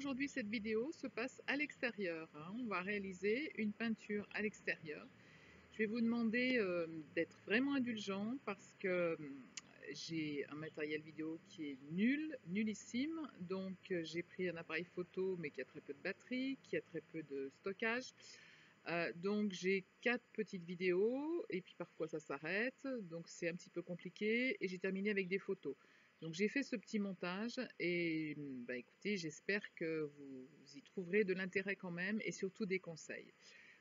aujourd'hui, cette vidéo se passe à l'extérieur. On va réaliser une peinture à l'extérieur. Je vais vous demander d'être vraiment indulgent parce que j'ai un matériel vidéo qui est nullissime. Donc j'ai pris un appareil photo mais qui a très peu de batterie, qui a très peu de stockage. Donc j'ai 4 petites vidéos et puis parfois ça s'arrête, donc c'est un petit peu compliqué et j'ai terminé avec des photos. Donc j'ai fait ce petit montage et écoutez, j'espère que vous y trouverez de l'intérêt quand même et surtout des conseils.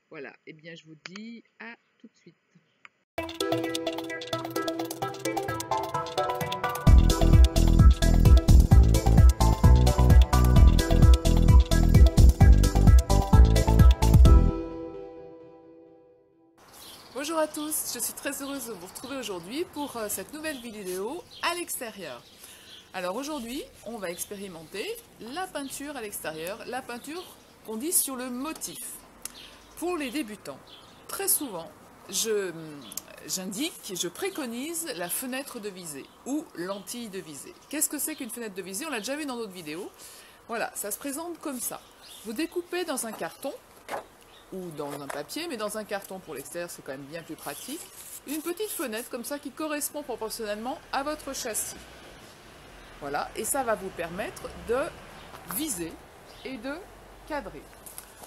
Voilà, et bien je vous dis à tout de suite. Bonjour à tous, je suis très heureuse de vous retrouver aujourd'hui pour cette nouvelle vidéo à l'extérieur. Alors aujourd'hui, on va expérimenter la peinture à l'extérieur, la peinture qu'on dit sur le motif. Pour les débutants, très souvent, je préconise la fenêtre de visée ou lentille de visée. Qu'est-ce que c'est qu'une fenêtre de visée? On l'a déjà vu dans d'autres vidéos. Voilà, ça se présente comme ça. Vous découpez dans un carton ou dans un papier, mais dans un carton pour l'extérieur, c'est quand même bien plus pratique. Une petite fenêtre comme ça qui correspond proportionnellement à votre châssis. Voilà, et ça va vous permettre de viser et de cadrer.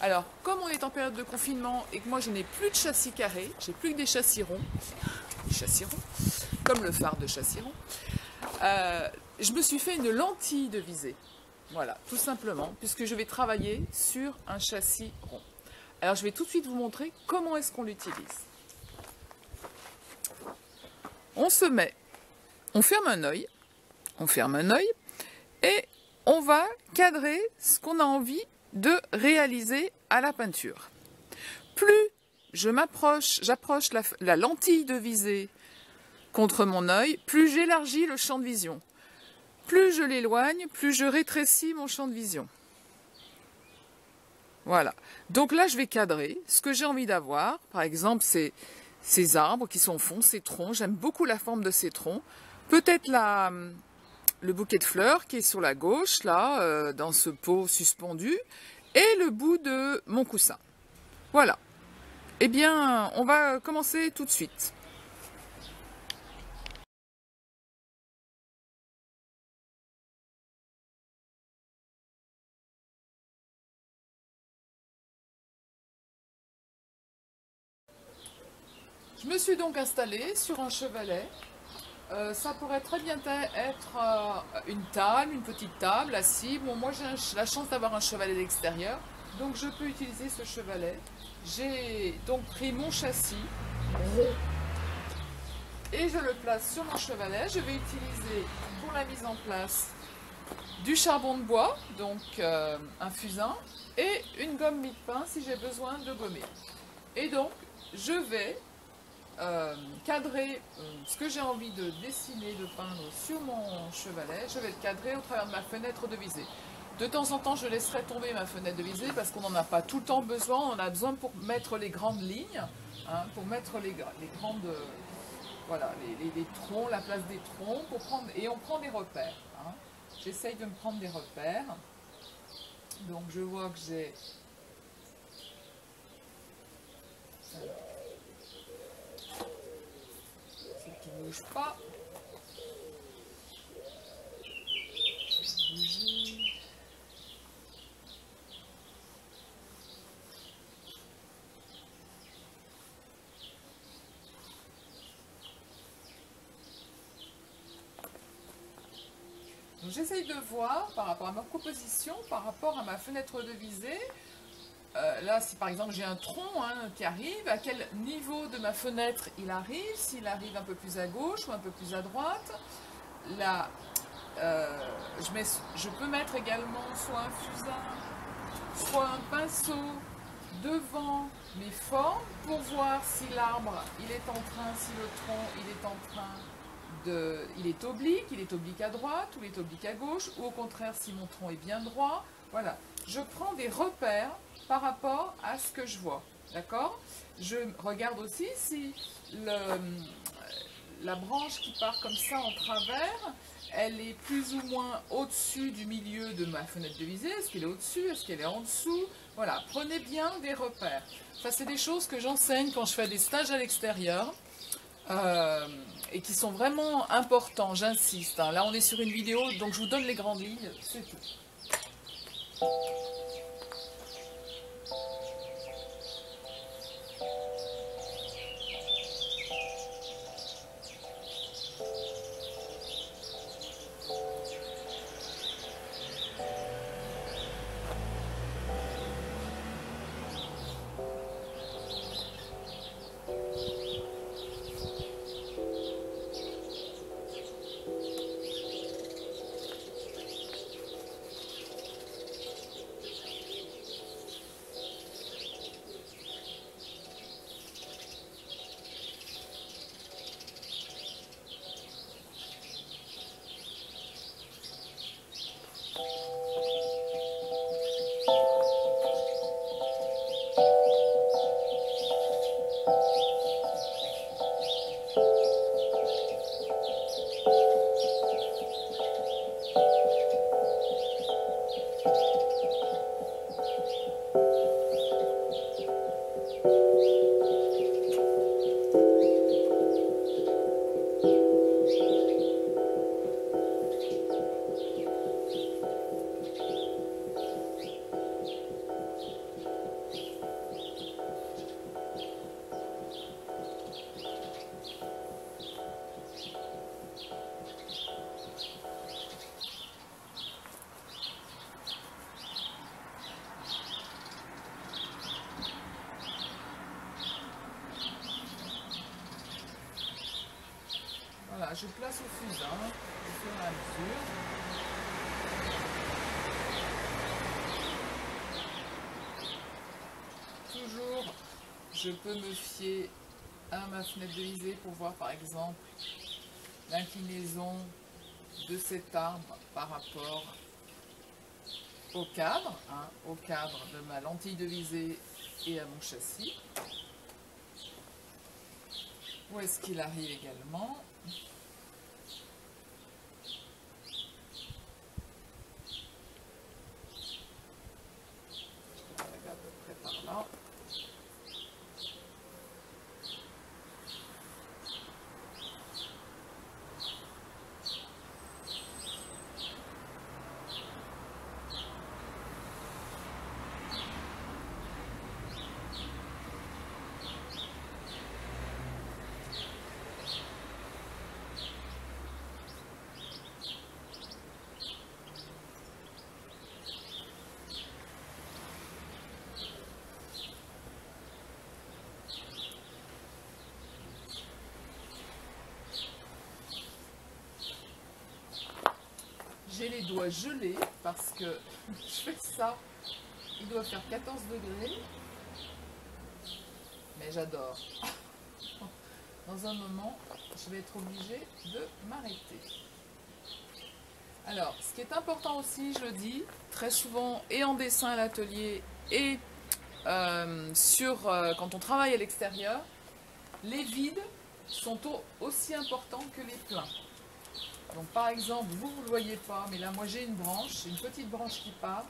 Alors, comme on est en période de confinement et que moi je n'ai plus de châssis carré, j'ai plus que des châssis ronds, comme le phare de châssis rond, je me suis fait une lentille de visée. Voilà, tout simplement, puisque je vais travailler sur un châssis rond. Alors je vais tout de suite vous montrer comment est-ce qu'on l'utilise. On ferme un œil et on va cadrer ce qu'on a envie de réaliser à la peinture. Plus j'approche la lentille de visée contre mon œil, plus j'élargis le champ de vision. Plus je l'éloigne, plus je rétrécis mon champ de vision. Voilà, donc là je vais cadrer ce que j'ai envie d'avoir. Par exemple, ces arbres qui sont au fond, ces troncs, j'aime beaucoup la forme de ces troncs. Peut-être le bouquet de fleurs qui est sur la gauche, là, dans ce pot suspendu, et le bout de mon coussin. Voilà, eh bien on va commencer tout de suite. Je me suis donc installée sur un chevalet. Ça pourrait très bien être une table, une petite table, assis. Bon, moi j'ai la chance d'avoir un chevalet d'extérieur, donc je peux utiliser ce chevalet. J'ai donc pris mon châssis rond et je le place sur mon chevalet. Je vais utiliser pour la mise en place du charbon de bois, donc un fusain, et une gomme mie-de-pain si j'ai besoin de gommer. Et donc je vais cadrer ce que j'ai envie de dessiner, de peindre sur mon chevalet. Je vais le cadrer au travers de ma fenêtre de visée. De temps en temps, je laisserai tomber ma fenêtre de visée parce qu'on n'en a pas tout le temps besoin. On en a besoin pour mettre les grandes lignes, pour mettre les grandes, voilà, les troncs, la place des troncs, et on prend des repères. J'essaye de me prendre des repères. Donc je vois que j'ai qui ne bouge pas. J'essaye de voir par rapport à ma composition, par rapport à ma fenêtre de visée. Là, si par exemple j'ai un tronc qui arrive, à quel niveau de ma fenêtre il arrive, s'il arrive un peu plus à gauche ou un peu plus à droite. Là, je peux mettre également soit un fusain, soit un pinceau devant mes formes pour voir si l'arbre, si le tronc, il est oblique à droite ou il est oblique à gauche, ou au contraire si mon tronc est bien droit. Voilà, je prends des repères par rapport à ce que je vois, d'accord? Je regarde aussi si la branche qui part comme ça en travers, elle est plus ou moins au-dessus du milieu de ma fenêtre de visée. Est-ce qu'elle est au-dessus? Est-ce qu'elle est en dessous? Voilà, prenez bien des repères. Ça, c'est des choses que j'enseigne quand je fais des stages à l'extérieur et qui sont vraiment importants, j'insiste. Hein. Là, on est sur une vidéo, donc je vous donne les grandes lignes, c'est tout. Voilà, je place au fusain au fur et à mesure. Toujours, je peux me fier à ma fenêtre de visée pour voir par exemple l'inclinaison de cet arbre par rapport au cadre, hein, au cadre de ma lentille de visée et à mon châssis. Où est-ce qu'il arrive également? Je regarde à peu près par là. J'ai les doigts gelés parce que je fais ça. Il doit faire 14 degrés. Mais j'adore. Dans un moment, je vais être obligée de m'arrêter. Alors, ce qui est important aussi, je le dis, très souvent, et en dessin à l'atelier, et quand on travaille à l'extérieur, les vides sont aussi importants que les pleins. Donc par exemple, vous ne le voyez pas, mais là moi j'ai une branche, une petite branche qui part.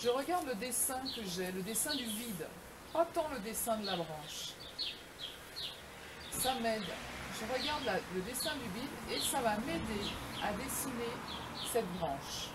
Je regarde le dessin que j'ai, le dessin du vide, pas tant le dessin de la branche. Ça m'aide. Je regarde le dessin du vide et ça va m'aider à dessiner cette branche.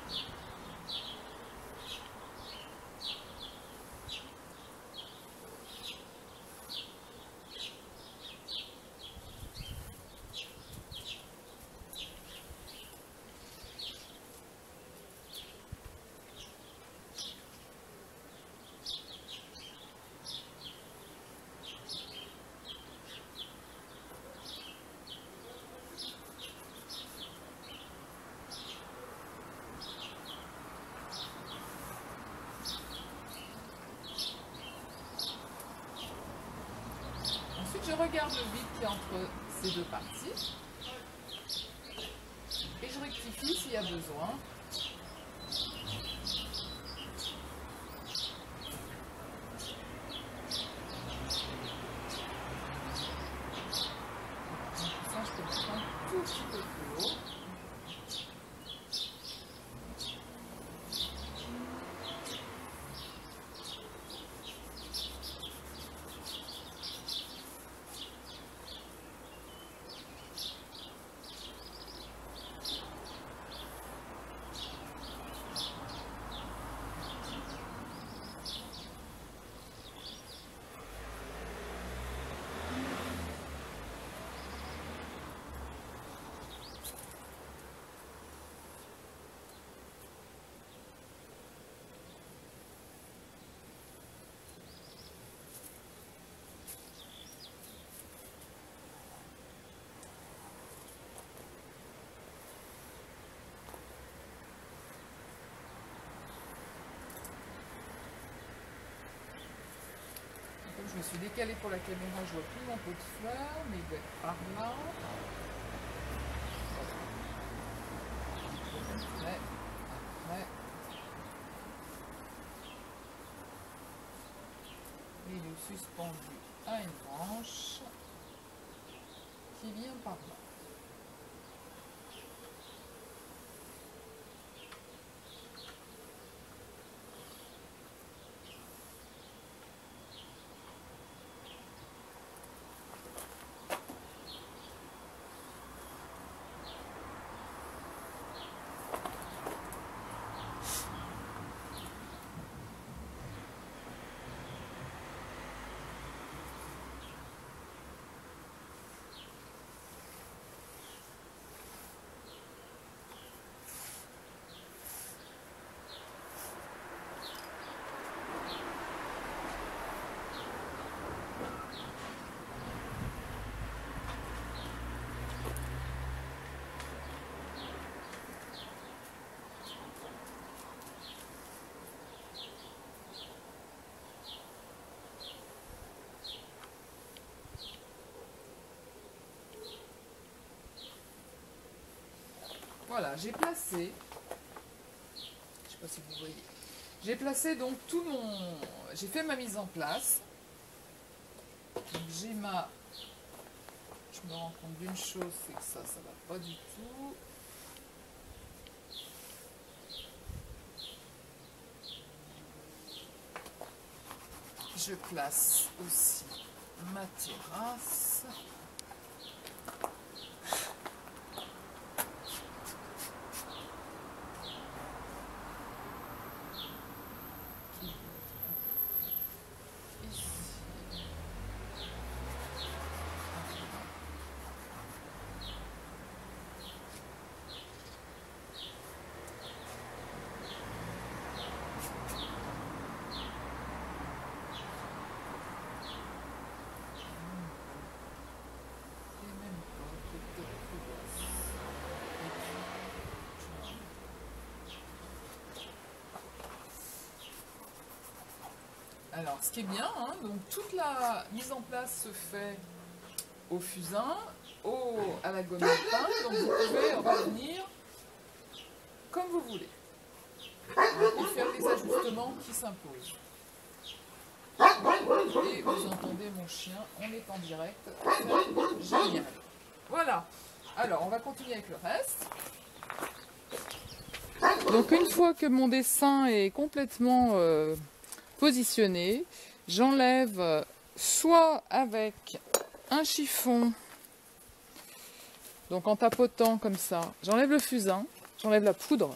Je regarde le vide qui est entre ces deux parties et je rectifie s'il y a besoin. Ça, je peux mettre un tout petit peu plus haut. Je me suis décalée pour la caméra, je vois plus mon pot de fleurs, mais il doit être par là. Après. Il est suspendu à une branche qui vient par là. Voilà, j'ai placé, je sais pas si vous voyez, j'ai placé donc tout mon, j'ai fait ma mise en place. Donc j'ai ma, je me rends compte d'une chose, c'est que ça va pas du tout. Je place aussi ma terrasse. Alors, ce qui est bien, hein, donc toute la mise en place se fait au fusain, à la gomme à pain, donc vous pouvez revenir comme vous voulez et faire les ajustements qui s'imposent. Et vous entendez mon chien, on est en direct, c'est génial. Voilà, alors on va continuer avec le reste. Donc une fois que mon dessin est complètement positionné, j'enlève soit avec un chiffon, donc en tapotant comme ça, j'enlève le fusain, j'enlève la poudre,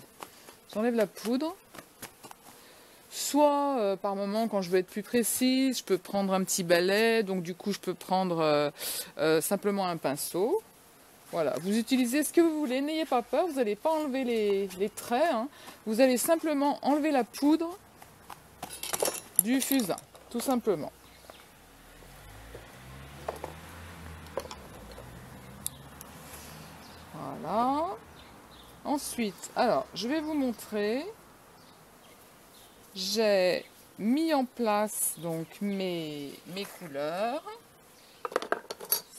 soit par moment quand je veux être plus précise, je peux prendre un petit balai, donc du coup je peux prendre simplement un pinceau. Voilà, vous utilisez ce que vous voulez, n'ayez pas peur, vous n'allez pas enlever les traits, hein. Vous allez simplement enlever la poudre du fusain, tout simplement. Voilà. Ensuite, alors, je vais vous montrer. J'ai mis en place donc mes couleurs.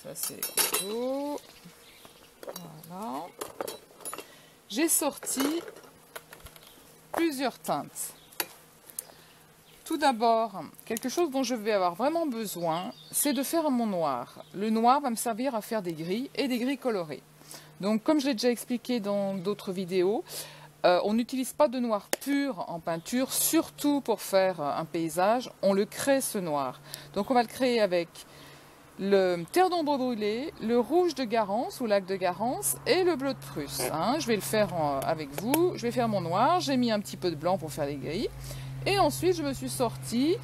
Ça, c'est les coteaux. Voilà. J'ai sorti plusieurs teintes. Tout d'abord, quelque chose dont je vais avoir vraiment besoin, c'est de faire mon noir. Le noir va me servir à faire des gris et des gris colorés. Donc, comme je l'ai déjà expliqué dans d'autres vidéos, on n'utilise pas de noir pur en peinture, surtout pour faire un paysage. On le crée, ce noir. Donc, on va le créer avec le terre d'ombre brûlée, le rouge de Garance ou lac de Garance et le bleu de Prusse. Hein. Je vais le faire avec vous. Je vais faire mon noir. J'ai mis un petit peu de blanc pour faire les gris. Et ensuite, je me suis sorti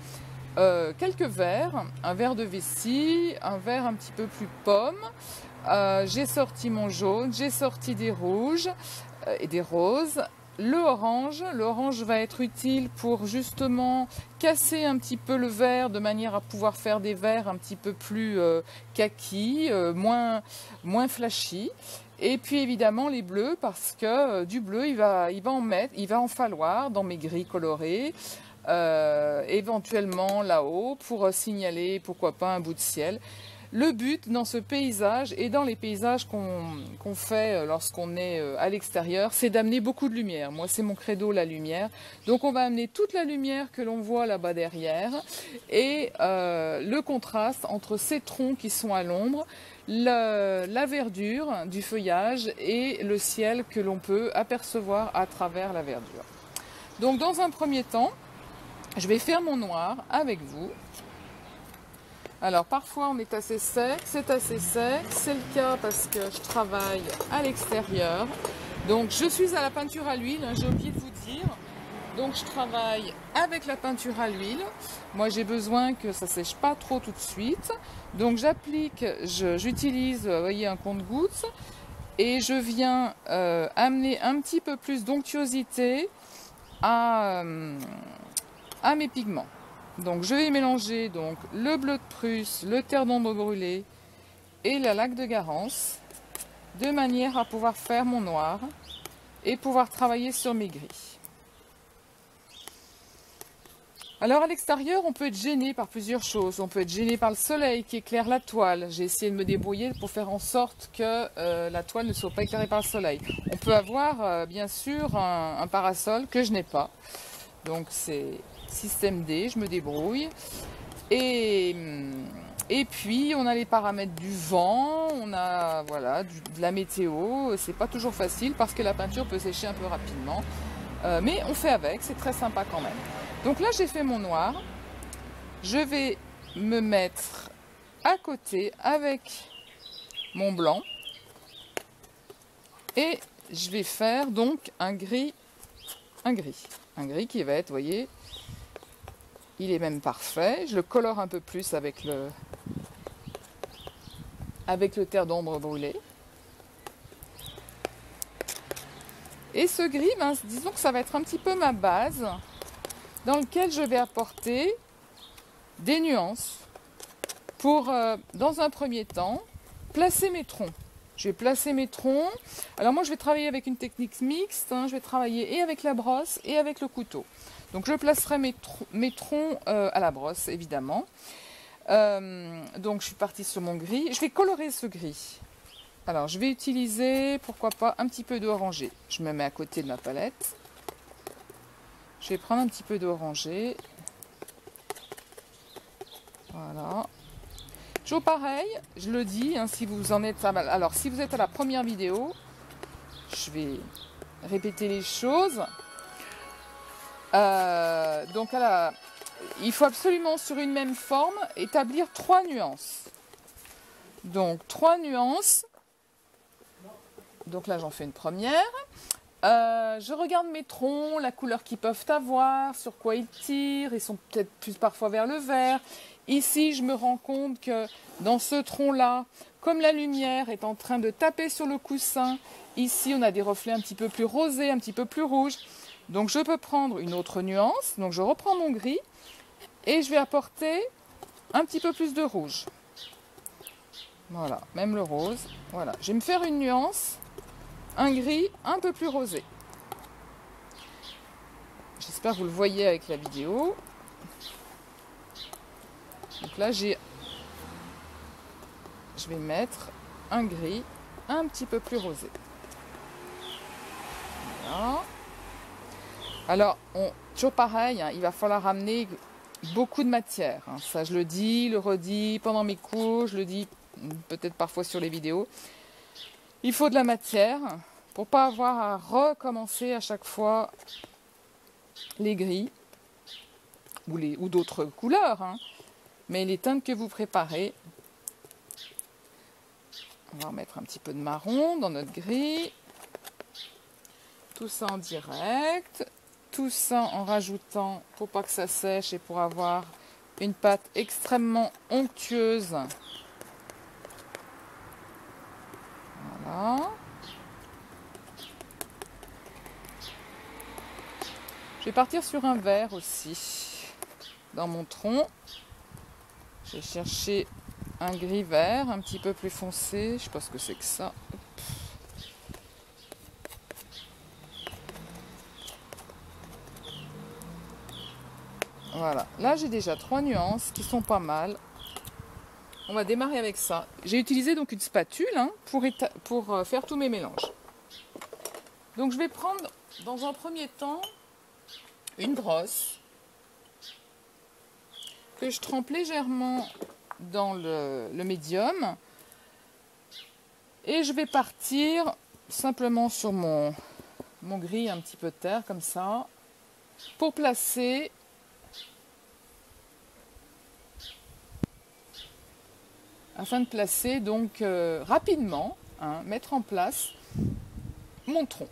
quelques verres, un verre de vessie, un verre un petit peu plus pomme. J'ai sorti mon jaune, j'ai sorti des rouges et des roses. L'orange va être utile pour justement casser un petit peu le vert de manière à pouvoir faire des verts un petit peu plus kaki, moins flashy. Et puis évidemment les bleus parce que du bleu il va en falloir dans mes gris colorés. éventuellement là-haut pour signaler, pourquoi pas, un bout de ciel. Le but dans ce paysage et dans les paysages qu'on fait lorsqu'on est à l'extérieur, c'est d'amener beaucoup de lumière. Moi, c'est mon credo, la lumière. Donc, on va amener toute la lumière que l'on voit là-bas derrière et le contraste entre ces troncs qui sont à l'ombre, la verdure du feuillage et le ciel que l'on peut apercevoir à travers la verdure. Donc, dans un premier temps, je vais faire mon noir avec vous. Alors parfois on est assez sec, c'est assez sec, c'est le cas parce que je travaille à l'extérieur. Donc je suis à la peinture à l'huile, j'ai oublié de vous dire. Donc je travaille avec la peinture à l'huile. Moi j'ai besoin que ça sèche pas trop tout de suite. Donc j'applique, j'utilise, vous voyez, un compte-gouttes. Et je viens amener un petit peu plus d'onctuosité à mes pigments. Donc je vais mélanger donc le bleu de Prusse, le terre d'ombre brûlé et la laque de Garance de manière à pouvoir faire mon noir et pouvoir travailler sur mes gris. Alors à l'extérieur, on peut être gêné par plusieurs choses. On peut être gêné par le soleil qui éclaire la toile. J'ai essayé de me débrouiller pour faire en sorte que la toile ne soit pas éclairée par le soleil. On peut avoir bien sûr un parasol que je n'ai pas. Donc c'est système D, je me débrouille. Et puis on a les paramètres du vent, on a voilà, de la météo. C'est pas toujours facile parce que la peinture peut sécher un peu rapidement. Mais on fait avec, c'est très sympa quand même. Donc là j'ai fait mon noir. Je vais me mettre à côté avec mon blanc. Et je vais faire donc un gris qui va être, vous voyez, il est même parfait. Je le colore un peu plus avec le terre d'ombre brûlé. Et ce gris, ben, disons que ça va être un petit peu ma base dans lequel je vais apporter des nuances pour, dans un premier temps, placer mes troncs. Je vais placer mes troncs. Alors moi, je vais travailler avec une technique mixte. Je vais travailler et avec la brosse et avec le couteau. Donc je placerai mes troncs à la brosse, évidemment. Donc je suis partie sur mon gris. Je vais colorer ce gris. Alors je vais utiliser, pourquoi pas, un petit peu d'orangé. Je me mets à côté de ma palette. Je vais prendre un petit peu d'orangé. Voilà. Toujours pareil, je le dis, si vous en êtes alors si vous êtes à la première vidéo, je vais répéter les choses. Donc il faut absolument sur une même forme établir 3 nuances. Donc 3 nuances. Donc là j'en fais une première. Je regarde mes troncs, la couleur qu'ils peuvent avoir, sur quoi ils tirent, ils sont peut-être plus parfois vers le vert. Ici, je me rends compte que dans ce tronc-là, comme la lumière est en train de taper sur le coussin, ici on a des reflets un petit peu plus rosés, un petit peu plus rouges. Donc je peux prendre une autre nuance, donc je reprends mon gris et je vais apporter un petit peu plus de rouge. Voilà, même le rose. Voilà, je vais me faire une nuance, un gris un peu plus rosé. J'espère que vous le voyez avec la vidéo. Donc là, je vais mettre un gris un petit peu plus rosé. Voilà. Alors, toujours pareil, il va falloir ramener beaucoup de matière. Ça, je le dis, le redis pendant mes cours, je le dis peut-être parfois sur les vidéos. Il faut de la matière pour pas avoir à recommencer à chaque fois les gris ou d'autres couleurs. Mais les teintes que vous préparez, on va remettre un petit peu de marron dans notre gris. Tout ça en direct. Tout ça en rajoutant, pour pas que ça sèche et pour avoir une pâte extrêmement onctueuse. Voilà. Je vais partir sur un vert aussi. Dans mon tronc, je vais chercher un gris vert un petit peu plus foncé. Je sais pas ce que c'est que ça. Voilà, là j'ai déjà 3 nuances qui sont pas mal. On va démarrer avec ça. J'ai utilisé donc une spatule hein, pour faire tous mes mélanges. Donc je vais prendre dans un premier temps une brosse que je trempe légèrement dans le médium et je vais partir simplement sur mon grille un petit peu de terre comme ça pour placer afin de placer donc rapidement, hein, mettre en place mon tronc.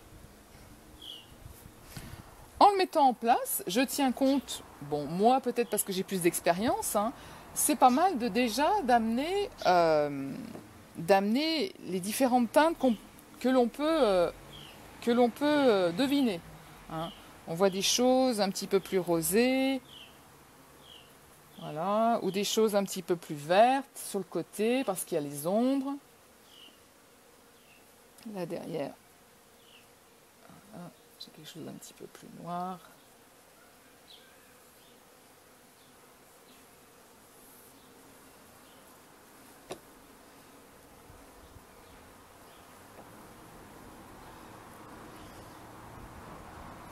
En le mettant en place, je tiens compte, bon moi peut-être parce que j'ai plus d'expérience, hein, c'est pas mal de déjà d'amener les différentes teintes que l'on peut deviner. Hein. On voit des choses un petit peu plus rosées, voilà, ou des choses un petit peu plus vertes sur le côté parce qu'il y a les ombres. Là derrière, voilà, j'ai quelque chose d'un petit peu plus noir.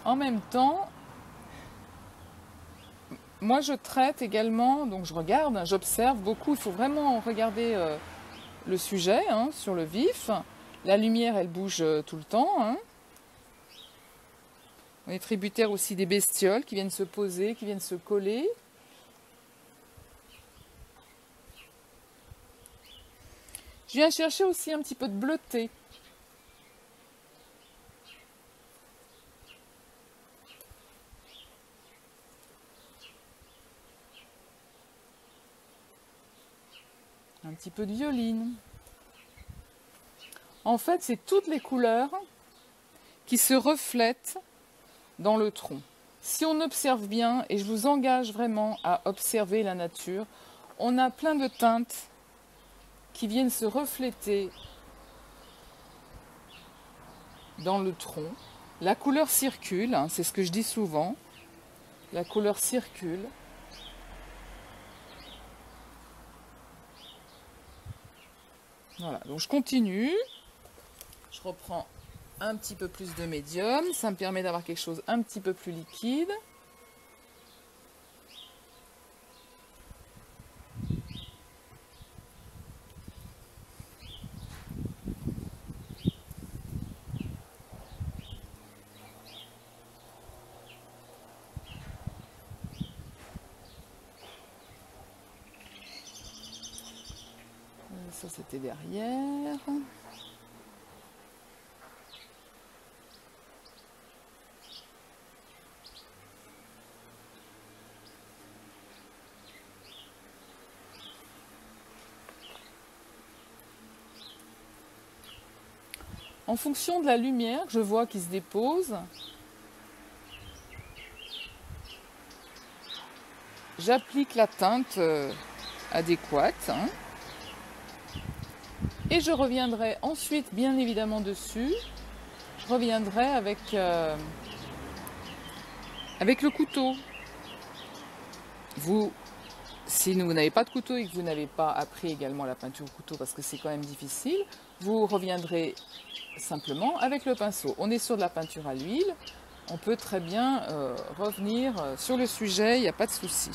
En même temps, moi je traite également, donc je regarde, hein, j'observe beaucoup, il faut vraiment regarder le sujet hein, sur le vif. La lumière elle bouge tout le temps. Hein. On est tributaire aussi des bestioles qui viennent se poser, qui viennent se coller. Je viens chercher aussi un petit peu de bleuté. Un petit peu de violine. En fait, c'est toutes les couleurs qui se reflètent dans le tronc. Si on observe bien, et je vous engage vraiment à observer la nature, on a plein de teintes qui viennent se refléter dans le tronc. La couleur circule, hein, c'est ce que je dis souvent. La couleur circule. Voilà, donc je continue. Je reprends un petit peu plus de médium. Ça me permet d'avoir quelque chose un petit peu plus liquide. Ça, c'était derrière. En fonction de la lumière que je vois qui se dépose, j'applique la teinte adéquate. Hein. Et je reviendrai ensuite, bien évidemment, dessus. Je reviendrai avec le couteau. Vous, si vous n'avez pas de couteau et que vous n'avez pas appris également la peinture au couteau, parce que c'est quand même difficile, vous reviendrez simplement avec le pinceau. On est sur de la peinture à l'huile. On peut très bien revenir sur le sujet, il n'y a pas de souci.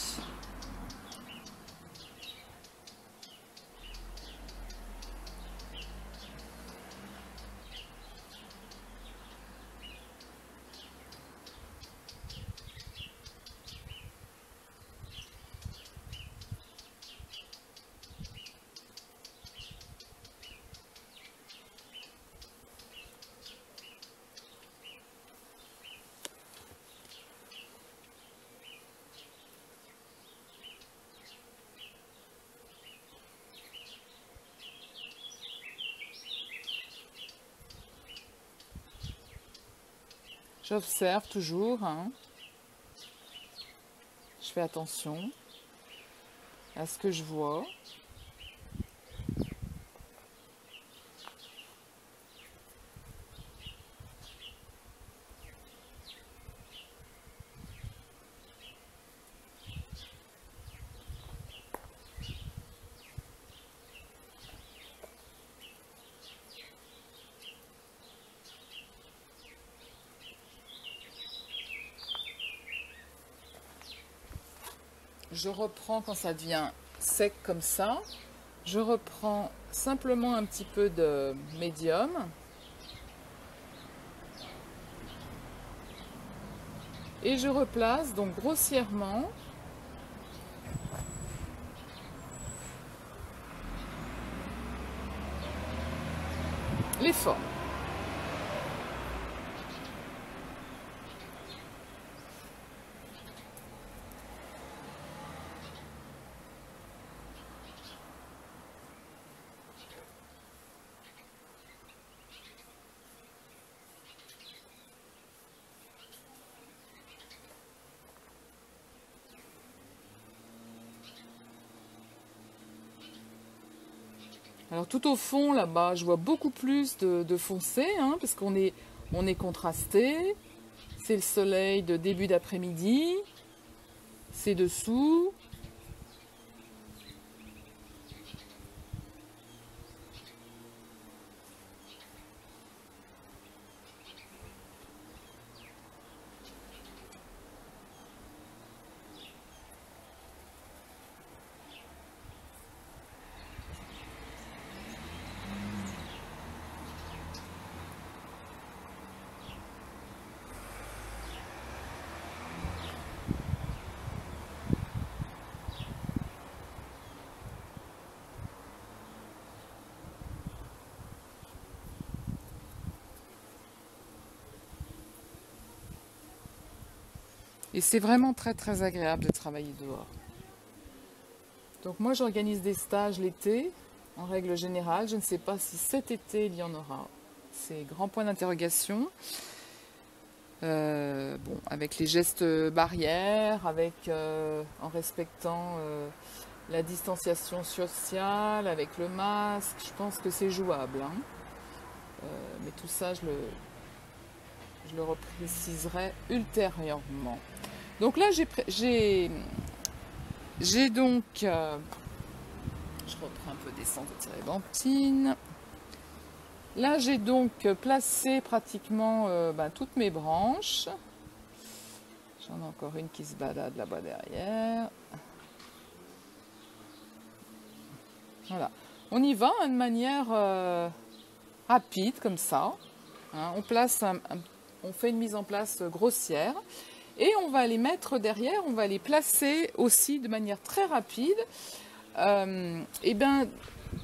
J'observe toujours, hein. Je fais attention à ce que je vois. je reprends quand ça devient sec comme ça. Je reprends simplement un petit peu de médium. Et je replace donc grossièrement les formes. Alors tout au fond là-bas, je vois beaucoup plus de foncé, hein, parce qu'on est, on est contrasté. C'est le soleil de début d'après-midi. C'est dessous. Et c'est vraiment très très agréable de travailler dehors. Donc moi j'organise des stages l'été, en règle générale. Je ne sais pas si cet été il y en aura. C'est grand point d'interrogation. Bon, avec les gestes barrières, en respectant la distanciation sociale, avec le masque, je pense que c'est jouable. Hein. Mais tout ça, je le repréciserai ultérieurement. Donc là, j'ai donc, je reprends un peu d'essence de térébenthine. Là, j'ai donc placé pratiquement toutes mes branches. J'en ai encore une qui se balade là-bas derrière. Voilà. On y va hein, de manière rapide, comme ça. Hein. On fait une mise en place grossière. Et on va les mettre derrière, on va les placer aussi de manière très rapide. Et bien,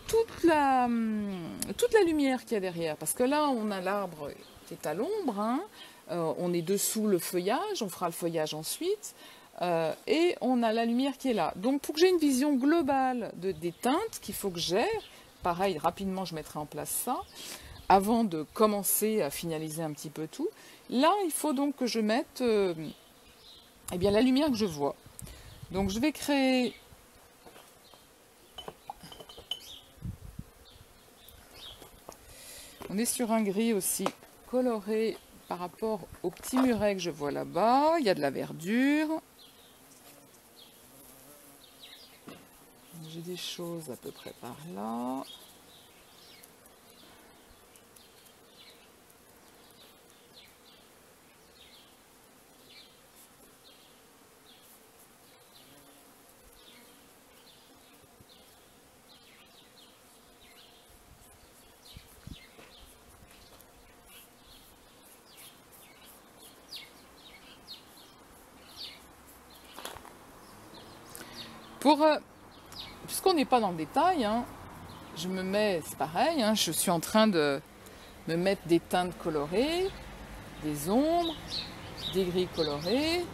toute la lumière qu'il y a derrière, parce que là, on a l'arbre qui est à l'ombre, hein, on est dessous le feuillage, on fera le feuillage ensuite, et on a la lumière qui est là. Donc, pour que j'ai une vision globale des teintes qu'il faut que j'ai, pareil, rapidement, je mettrai en place ça, avant de commencer à finaliser un petit peu tout. Là, il faut donc que je mette eh bien, la lumière que je vois. Donc, je vais créer on est sur un gris aussi coloré par rapport au petit muret que je vois là-bas. Il y a de la verdure. J'ai des choses à peu près par là. Puisqu'on n'est pas dans le détail, hein, je me mets, c'est pareil, hein, je suis en train de me mettre des teintes colorées, des ombres, des gris colorés.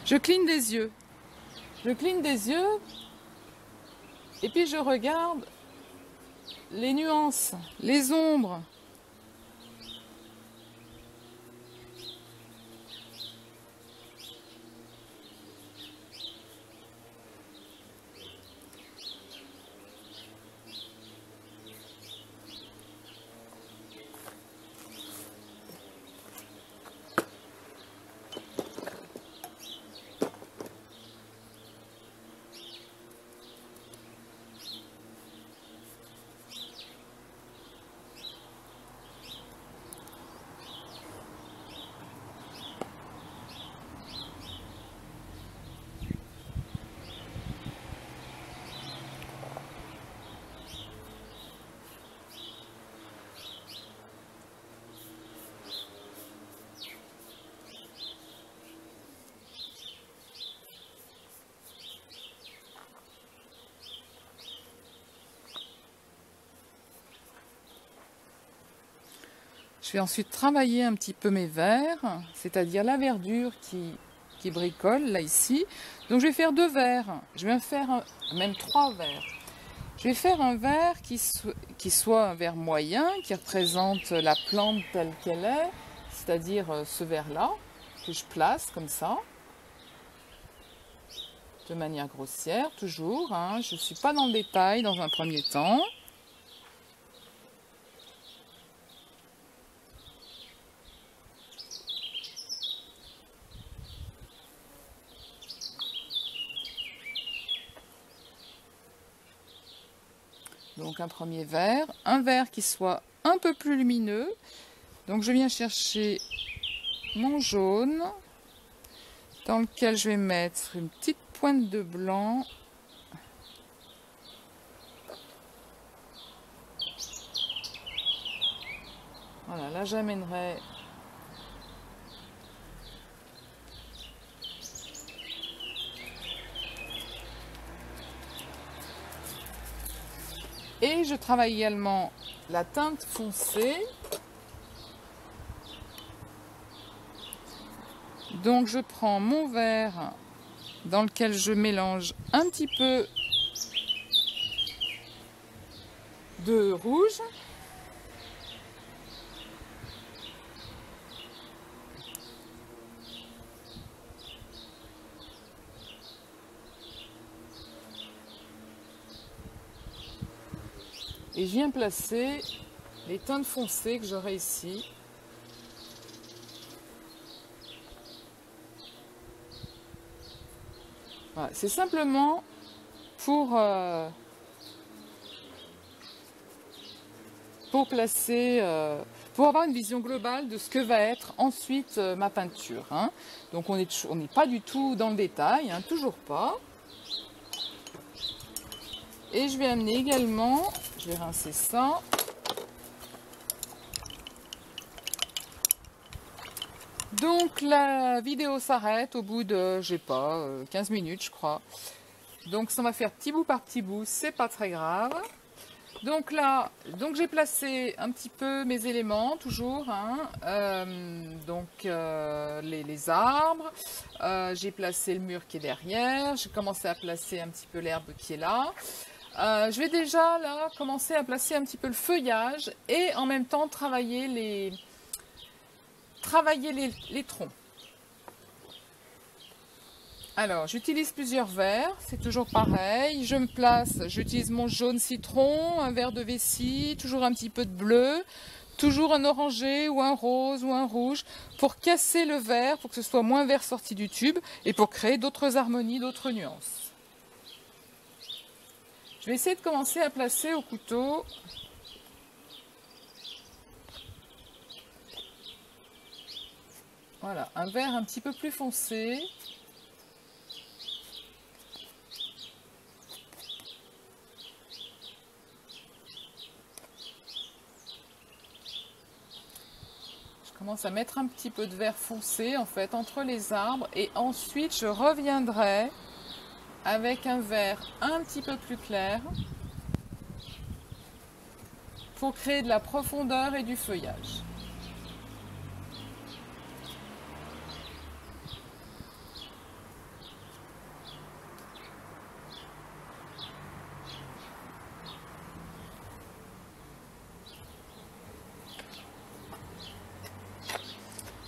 Je cligne des yeux. Je cligne des yeux et puis je regarde les nuances, les ombres. Je vais ensuite travailler un petit peu mes verres, c'est-à-dire la verdure qui bricole, là ici. Donc je vais faire 2 verres, je vais faire même 3 verres. Je vais faire un verre qui soit un verre moyen, qui représente la plante telle qu'elle est, c'est-à-dire ce verre-là, que je place comme ça, de manière grossière, toujours. Hein. Je ne suis pas dans le détail dans un premier temps. Donc un premier verre, un verre qui soit un peu plus lumineux. Donc je viens chercher mon jaune, dans lequel je vais mettre une petite pointe de blanc. Voilà, là j'amènerai et je travaille également la teinte foncée. Donc je prends mon verre dans lequel je mélange un petit peu de rouge. Et je viens placer les teintes foncées que j'aurai ici. Voilà, c'est simplement pour placer, pour avoir une vision globale de ce que va être ensuite ma peinture. Hein. Donc on n'est pas du tout dans le détail, hein, toujours pas. Et je vais amener également, je vais rincer ça. Donc la vidéo s'arrête au bout de, je sais pas, 15 minutes je crois. Donc ça va faire petit bout par petit bout, c'est pas très grave. Donc là, j'ai placé un petit peu mes éléments toujours, hein. Les arbres, j'ai placé le mur qui est derrière, j'ai commencé à placer un petit peu l'herbe qui est là. Je vais déjà là commencer à placer un petit peu le feuillage et en même temps travailler les troncs. Alors, j'utilise plusieurs verres, c'est toujours pareil. Je me place, j'utilise mon jaune citron, un verre de vessie, toujours un petit peu de bleu, toujours un orangé ou un rose ou un rouge pour casser le verre, pour que ce soit moins vert sorti du tube et pour créer d'autres harmonies, d'autres nuances. Je vais essayer de commencer à placer au couteau. Voilà, un vert un petit peu plus foncé. Je commence à mettre un petit peu de vert foncé en fait entre les arbres et ensuite je reviendrai avec un vert un petit peu plus clair pour créer de la profondeur et du feuillage.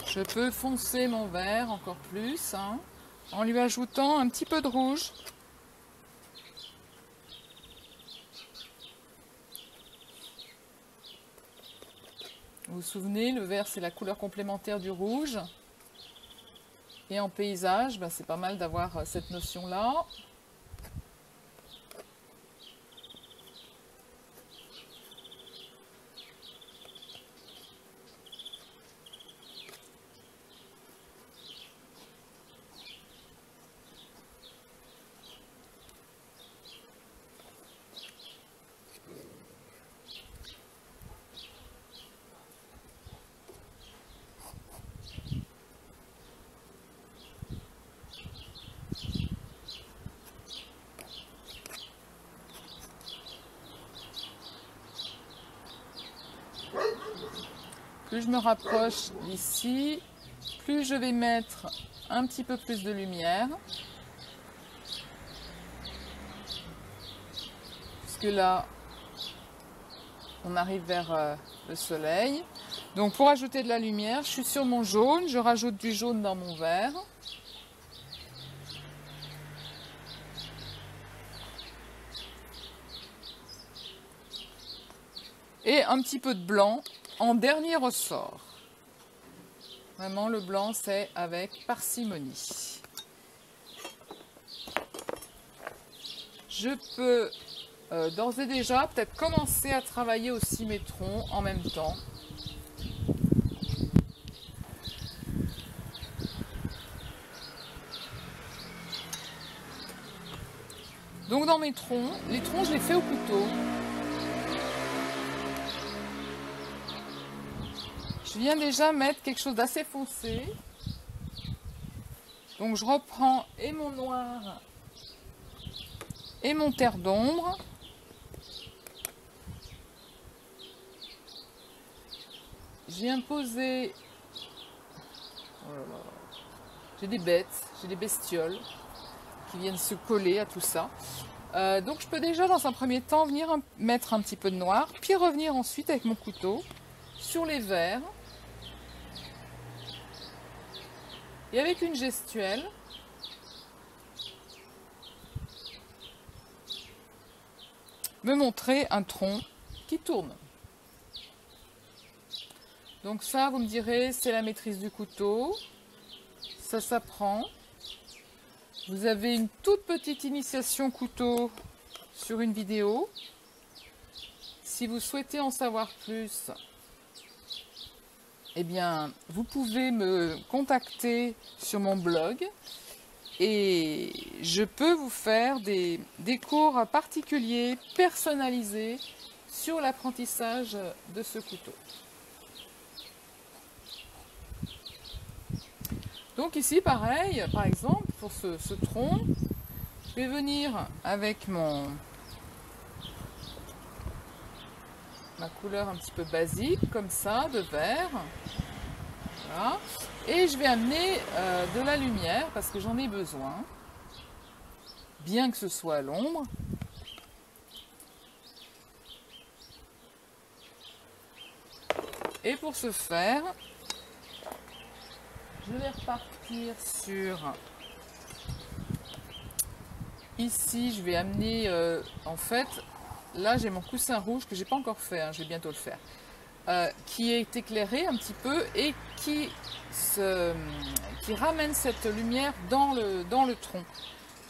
Je peux foncer mon vert encore plus, hein, en lui ajoutant un petit peu de rouge. Vous vous souvenez, le vert c'est la couleur complémentaire du rouge. Et en paysage, ben, c'est pas mal d'avoir cette notion-là. plus je me rapproche d'ici, plus je vais mettre un petit peu plus de lumière. Puisque là, on arrive vers le soleil. Donc pour ajouter de la lumière, je suis sur mon jaune, je rajoute du jaune dans mon verre. Et un petit peu de blanc en dernier ressort. Vraiment, le blanc, c'est avec parcimonie. Je peux d'ores et déjà peut-être commencer à travailler aussi mes troncs en même temps. Donc dans mes troncs, les troncs, je les fais au couteau. Je viens déjà mettre quelque chose d'assez foncé. Donc je reprends et mon noir et mon terre d'ombre. Je viens poser... Oh là là. J'ai des bêtes, j'ai des bestioles qui viennent se coller à tout ça. Donc je peux déjà dans un premier temps venir mettre un petit peu de noir, puis revenir ensuite avec mon couteau sur les verres. Et avec une gestuelle, me montrer un tronc qui tourne. Donc ça, vous me direz, c'est la maîtrise du couteau. Ça s'apprend. Vous avez une toute petite initiation couteau sur une vidéo. Si vous souhaitez en savoir plus, eh bien, vous pouvez me contacter sur mon blog et je peux vous faire des cours particuliers, personnalisés sur l'apprentissage de ce couteau. Donc ici, pareil, par exemple, pour ce tronc, je vais venir avec ma couleur un petit peu basique, comme ça, de vert. Voilà. Et je vais amener de la lumière, parce que j'en ai besoin, bien que ce soit à l'ombre. Et pour ce faire, je vais repartir sur... Ici, je vais amener... en fait, là, j'ai mon coussin rouge que j'ai pas encore fait, hein, je vais bientôt le faire. Qui est éclairé un petit peu et qui ramène cette lumière dans le tronc.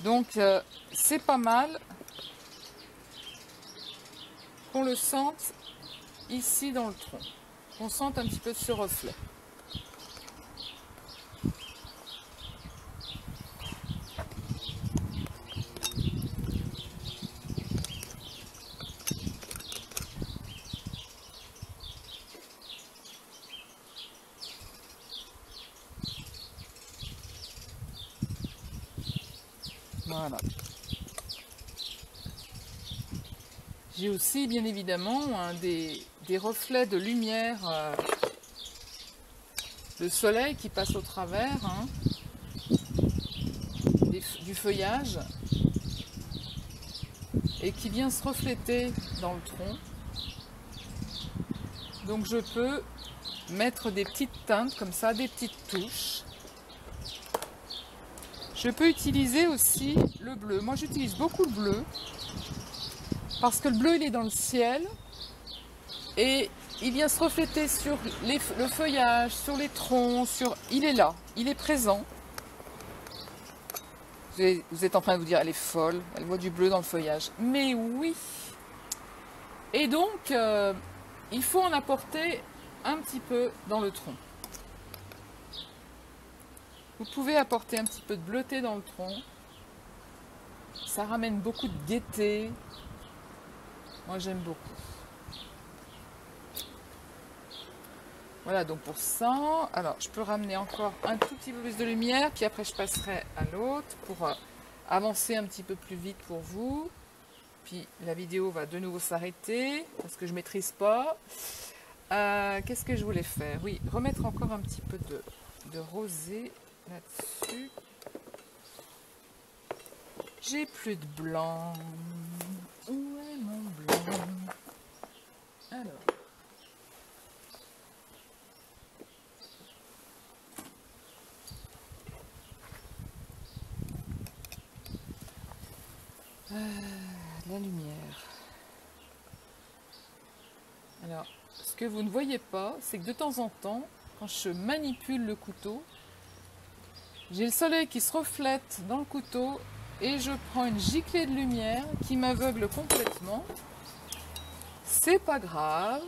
Donc, c'est pas mal qu'on le sente ici dans le tronc. Qu'on sente un petit peu ce reflet. Voilà. J'ai aussi bien évidemment des reflets de lumière de soleil qui passe au travers du feuillage et qui vient se refléter dans le tronc. Donc je peux mettre des petites teintes comme ça, des petites touches. Je peux utiliser aussi le bleu. Moi, j'utilise beaucoup le bleu parce que le bleu, il est dans le ciel et il vient se refléter sur le feuillage, sur les troncs, il est là, il est présent. Vous êtes en train de vous dire, elle est folle, elle voit du bleu dans le feuillage. Mais oui. Et donc, il faut en apporter un petit peu dans le tronc. Vous pouvez apporter un petit peu de bleuté dans le tronc. Ça ramène beaucoup de gaieté. Moi, j'aime beaucoup. Voilà, donc pour ça, alors je peux ramener encore un tout petit peu plus de lumière, puis après je passerai à l'autre pour avancer un petit peu plus vite pour vous. Puis la vidéo va de nouveau s'arrêter parce que je ne maîtrise pas. Qu'est-ce que je voulais faire? Oui, remettre encore un petit peu de rosé là-dessus. J'ai plus de blanc. Où est mon blanc? Alors. La lumière. Alors, ce que vous ne voyez pas, c'est que de temps en temps, quand je manipule le couteau, j'ai le soleil qui se reflète dans le couteau et je prends une giclée de lumière qui m'aveugle complètement. C'est pas grave,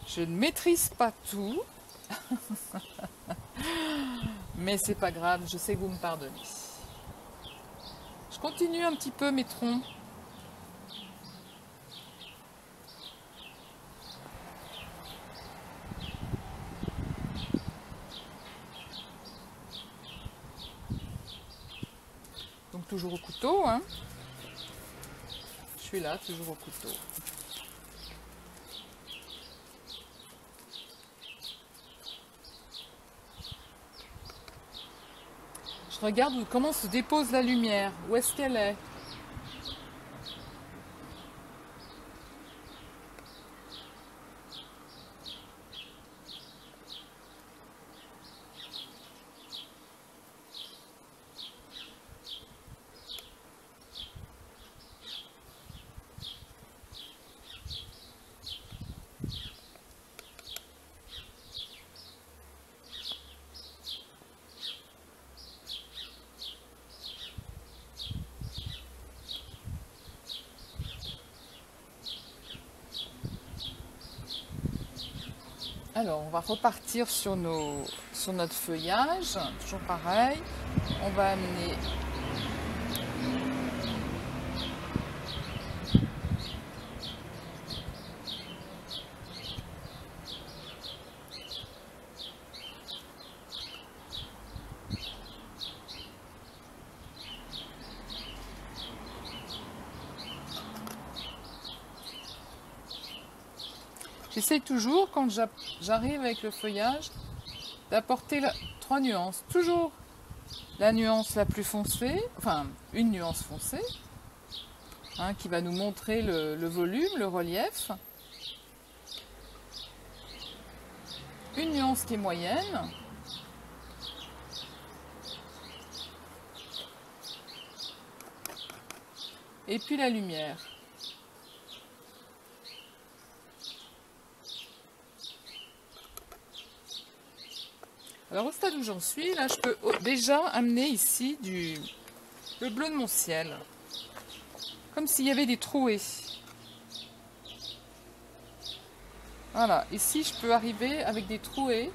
je ne maîtrise pas tout, mais c'est pas grave, je sais que vous me pardonnez. Je continue un petit peu mes troncs. Donc toujours au couteau, hein. Je suis là, toujours au couteau. Je regarde comment se dépose la lumière. Où est-ce qu'elle est? Alors, on va repartir sur notre feuillage, toujours pareil. On va amener j'essaie toujours, quand j'arrive avec le feuillage, d'apporter 3 nuances. Toujours la nuance la plus foncée, enfin une nuance foncée, hein, qui va nous montrer le volume, le relief. Une nuance qui est moyenne. Et puis la lumière. Alors au stade où j'en suis, là je peux déjà amener ici le bleu de mon ciel. Comme s'il y avait des trouées. Voilà, ici je peux arriver avec des trouées.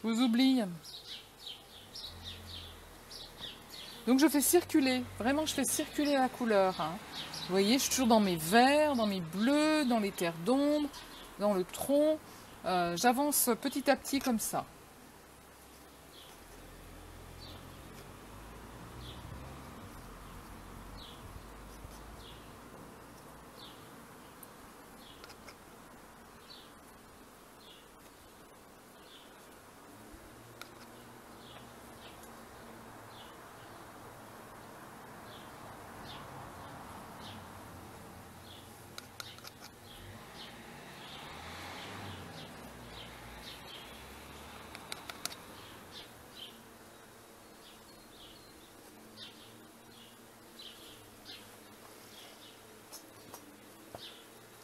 Je vous oublie. Donc je fais circuler, vraiment je fais circuler la couleur. Hein. Vous voyez, je suis toujours dans mes verts, dans mes bleus, dans les terres d'ombre, dans le tronc. J'avance petit à petit comme ça.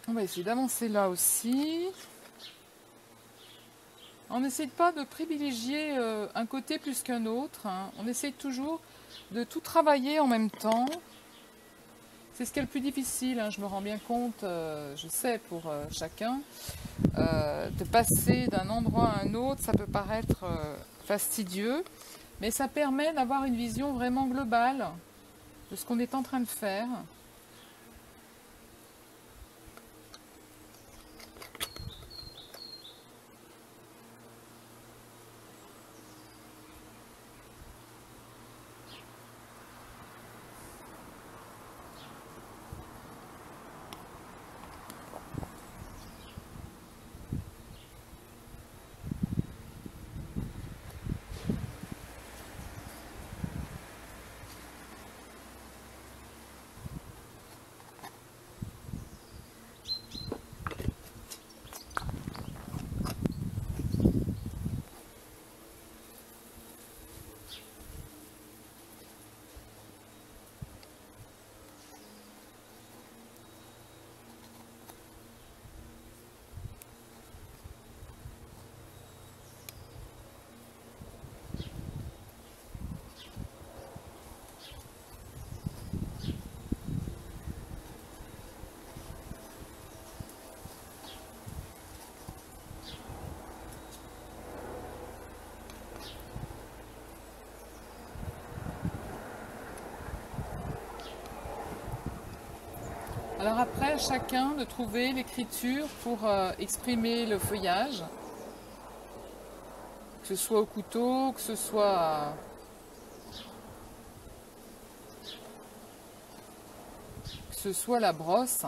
On va essayer d'avancer là aussi. On n'essaye pas de privilégier un côté plus qu'un autre. Hein. On essaye toujours de tout travailler en même temps. C'est ce qui est le plus difficile, hein. Je me rends bien compte, je sais pour chacun, de passer d'un endroit à un autre, ça peut paraître fastidieux, mais ça permet d'avoir une vision vraiment globale de ce qu'on est en train de faire. Alors après, à chacun de trouver l'écriture pour exprimer le feuillage, que ce soit au couteau, que ce soit la brosse.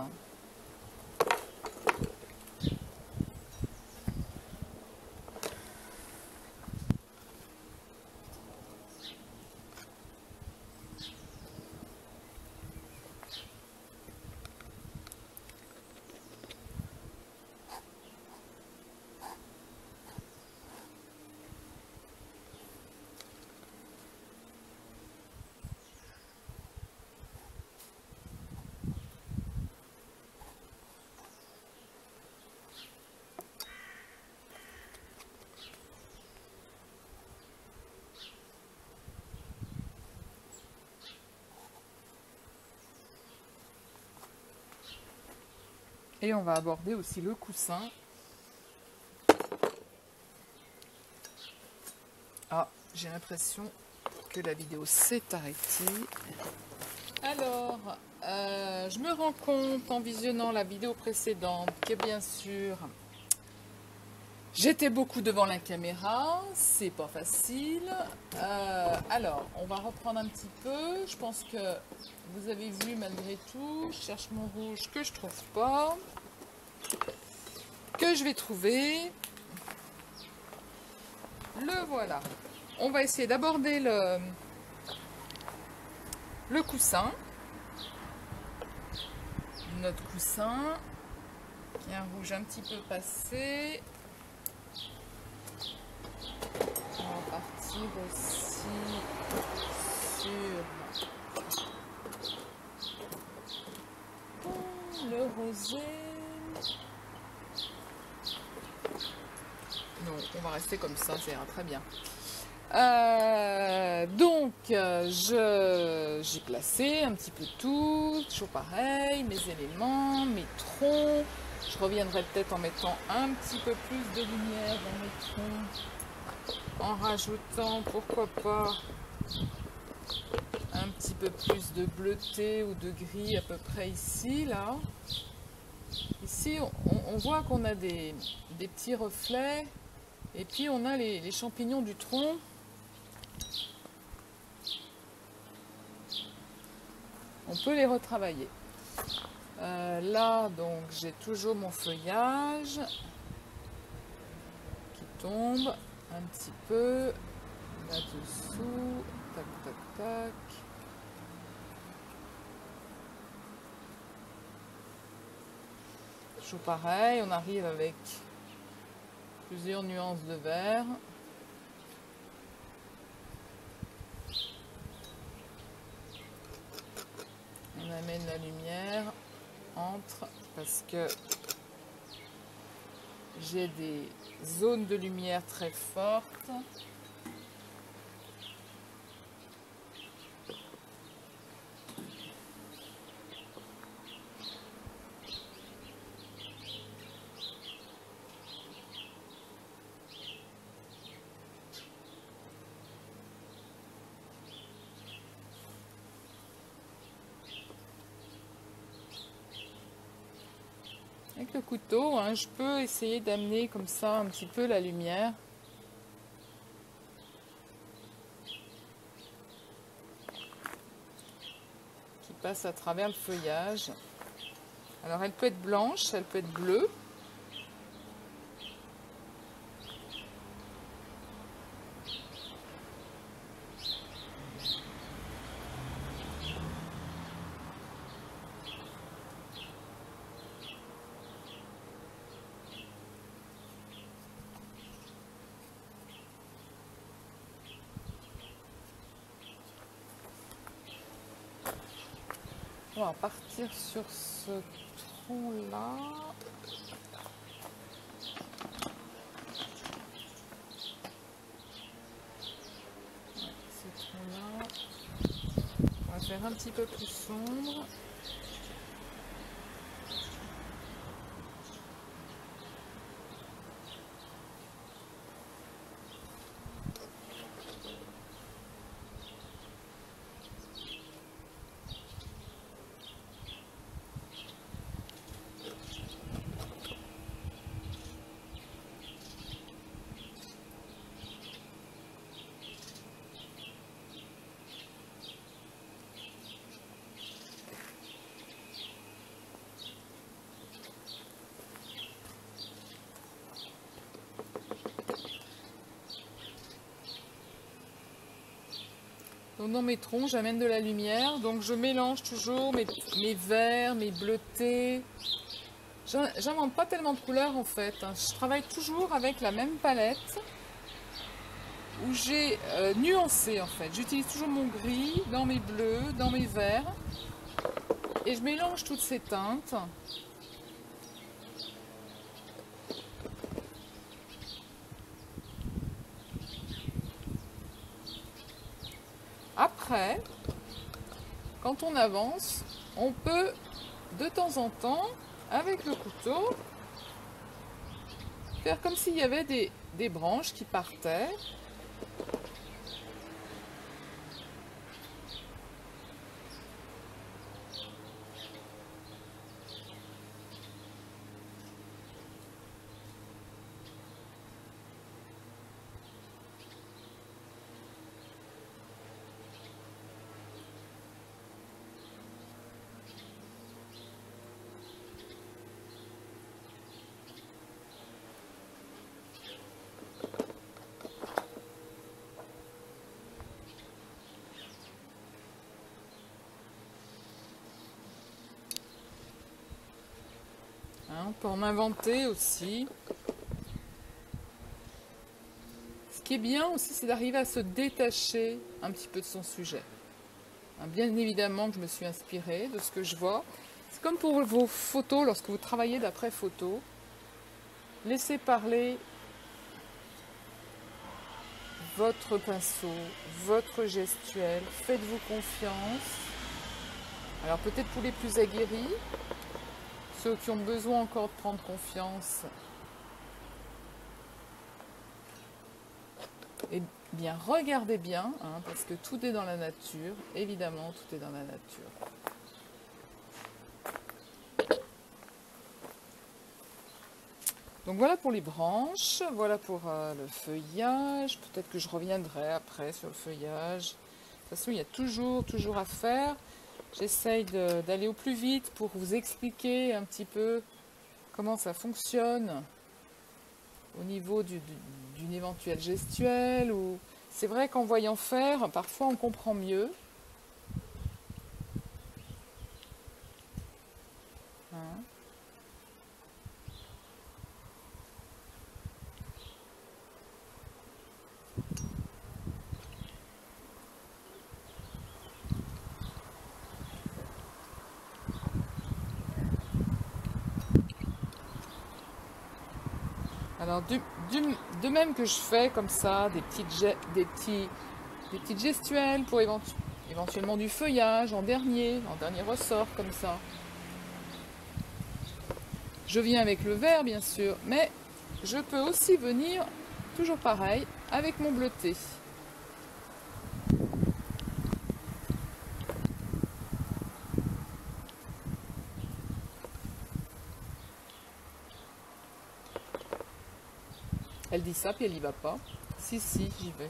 Et on va aborder aussi le coussin. Ah, j'ai l'impression que la vidéo s'est arrêtée. Alors, je me rends compte en visionnant la vidéo précédente que bien sûr, j'étais beaucoup devant la caméra, c'est pas facile. Alors, on va reprendre un petit peu. Je pense que vous avez vu malgré tout. Je cherche mon rouge que je trouve pas. Que je vais trouver. Le voilà. On va essayer d'aborder le coussin. Notre coussin. Qui est un rouge un petit peu passé. On va partir aussi sur le rosé. Non, on va rester comme ça ira très bien. Donc, j'ai placé un petit peu tout, toujours pareil, mes éléments, mes troncs. Je reviendrai peut-être en mettant un petit peu plus de lumière dans mes troncs. en rajoutant, pourquoi pas, un petit peu plus de bleuté ou de gris à peu près ici, là. Ici, on voit qu'on a des petits reflets. Et puis, on a les champignons du tronc. On peut les retravailler. Là, donc, j'ai toujours mon feuillage qui tombe un petit peu là-dessous. Tac, tac, tac. Toujours pareil, on arrive avec plusieurs nuances de vert. On amène la lumière entre, parce que j'ai des zones de lumière très fortes. Avec le couteau, hein, je peux essayer d'amener comme ça un petit peu la lumière. Qui passe à travers le feuillage. Alors elle peut être blanche, elle peut être bleue. On va partir sur ce tronc-là. Ce tronc-là. On va faire un petit peu plus sombre. Donc dans mes troncs, j'amène de la lumière. Donc je mélange toujours mes verts, mes bleutés. J'invente pas tellement de couleurs en fait. Je travaille toujours avec la même palette où j'ai nuancé en fait. J'utilise toujours mon gris dans mes bleus, dans mes verts. Et je mélange toutes ces teintes. Après, quand on avance, on peut de temps en temps, avec le couteau, faire comme s'il y avait des branches qui partaient. On peut en inventer aussi. Ce qui est bien aussi, c'est d'arriver à se détacher un petit peu de son sujet. Bien évidemment que je me suis inspirée de ce que je vois. C'est comme pour vos photos, lorsque vous travaillez d'après photo. Laissez parler votre pinceau, votre gestuelle. Faites-vous confiance. Alors peut-être pour les plus aguerris, ceux qui ont besoin encore de prendre confiance, Eh bien, regardez bien, hein, parce que tout est dans la nature. Évidemment, tout est dans la nature. Donc voilà pour les branches, voilà pour le feuillage. Peut-être que je reviendrai après sur le feuillage. De toute façon, il y a toujours à faire. J'essaye d'aller au plus vite pour vous expliquer un petit peu comment ça fonctionne au niveau d'une éventuelle gestuelle. Ou... C'est vrai qu'en voyant faire, parfois on comprend mieux. Hein. Alors, de même que je fais comme ça, des petites gestuelles pour éventuellement du feuillage en dernier ressort comme ça. Je viens avec le vert bien sûr, mais je peux aussi venir, toujours pareil, avec mon bleuté. Elle dit ça, puis elle y va pas. Si, j'y vais.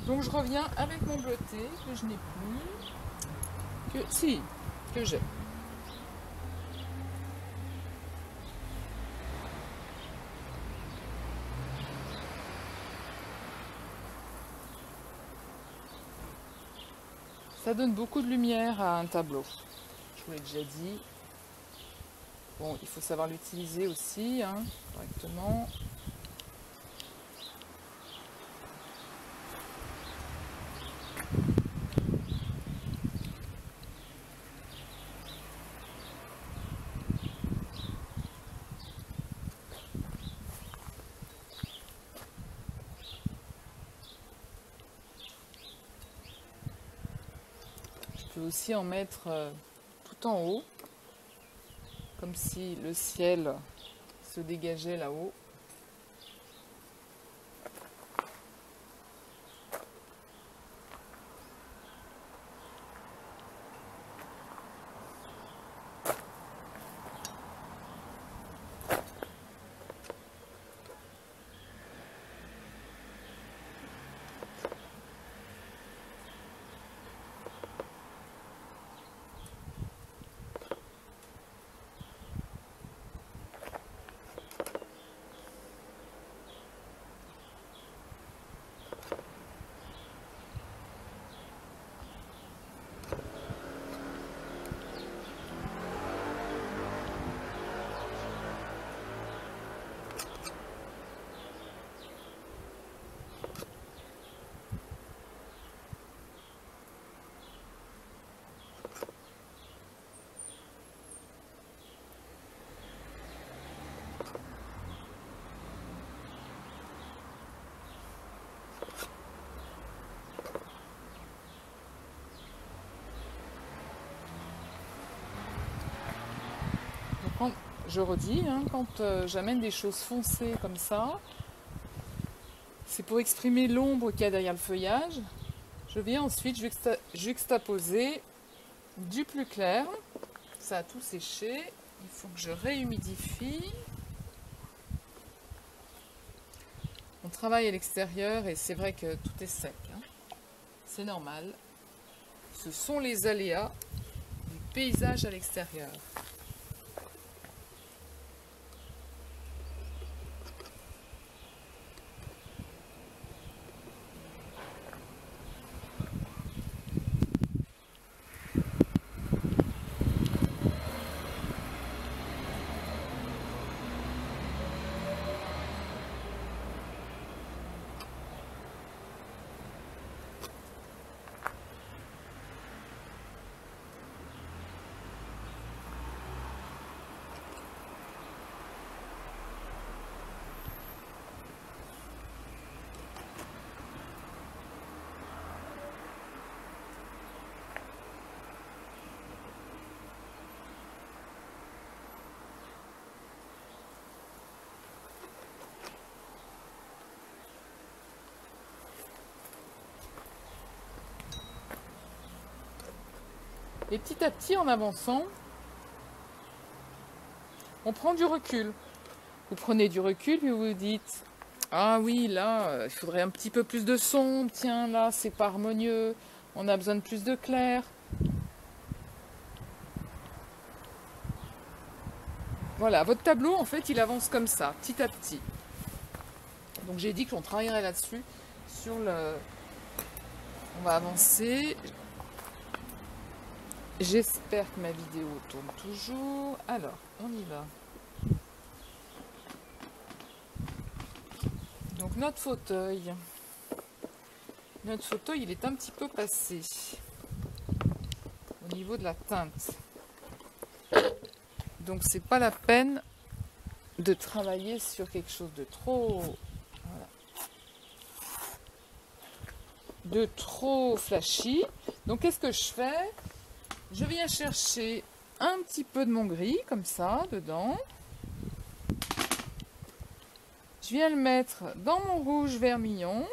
Donc je reviens avec mon bleuté, que je n'ai plus. Que j'ai. Ça donne beaucoup de lumière à un tableau. Je vous l'ai déjà dit. Bon, il faut savoir l'utiliser aussi, hein, correctement. Je peux aussi en mettre tout en haut, comme si le ciel se dégageait là-haut. Donc, je redis, hein, quand j'amène des choses foncées comme ça, c'est pour exprimer l'ombre qu'il y a derrière le feuillage. Je viens ensuite juxtaposer du plus clair. Ça a tout séché. Il faut que je réhumidifie. On travaille à l'extérieur et c'est vrai que tout est sec. Hein. C'est normal. Ce sont les aléas du paysage à l'extérieur. Et petit à petit, en avançant, on prend du recul. Vous prenez du recul et vous vous dites, ah oui, là, il faudrait un petit peu plus de sombre. Tiens, là, c'est pas harmonieux. On a besoin de plus de clair. Voilà, votre tableau, en fait, il avance comme ça, petit à petit. Donc j'ai dit qu'on travaillerait là-dessus. Sur le... On va avancer. J'espère que ma vidéo tourne toujours. Alors, on y va. Donc notre fauteuil, il est un petit peu passé au niveau de la teinte. Donc c'est pas la peine de travailler sur quelque chose de trop, voilà, de trop flashy. Donc qu'est-ce que je fais? Je viens chercher un petit peu de mon gris comme ça dedans. Je viens le mettre dans mon rouge vermillon.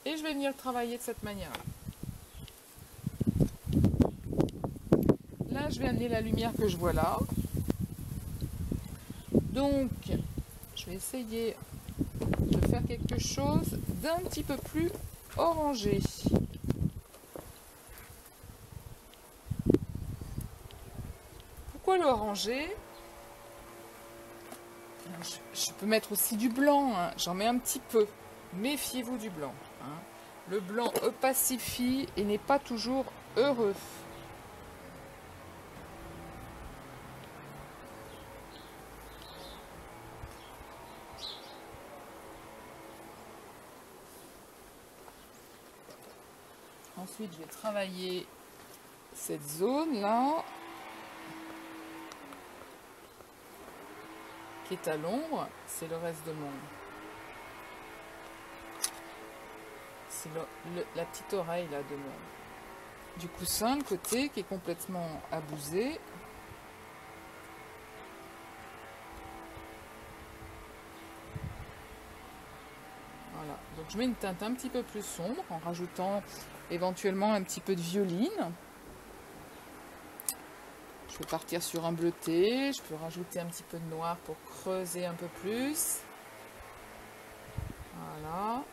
Et je vais venir travailler de cette manière. Là, je vais amener la lumière que je vois là. Donc, je vais essayer de faire quelque chose d'un petit peu plus orangé. Pourquoi le orangé? Je peux mettre aussi du blanc, hein. J'en mets un petit peu. Méfiez-vous du blanc, hein. Le blanc opacifie et n'est pas toujours heureux. Ensuite, je vais travailler cette zone-là, qui est à l'ombre. C'est le reste de mon... C'est la petite oreille là de du coussin, le côté qui est complètement abousé. Voilà, donc je mets une teinte un petit peu plus sombre en rajoutant éventuellement un petit peu de violine. Je vais partir sur un bleuté, je peux rajouter un petit peu de noir pour creuser un peu plus. Voilà.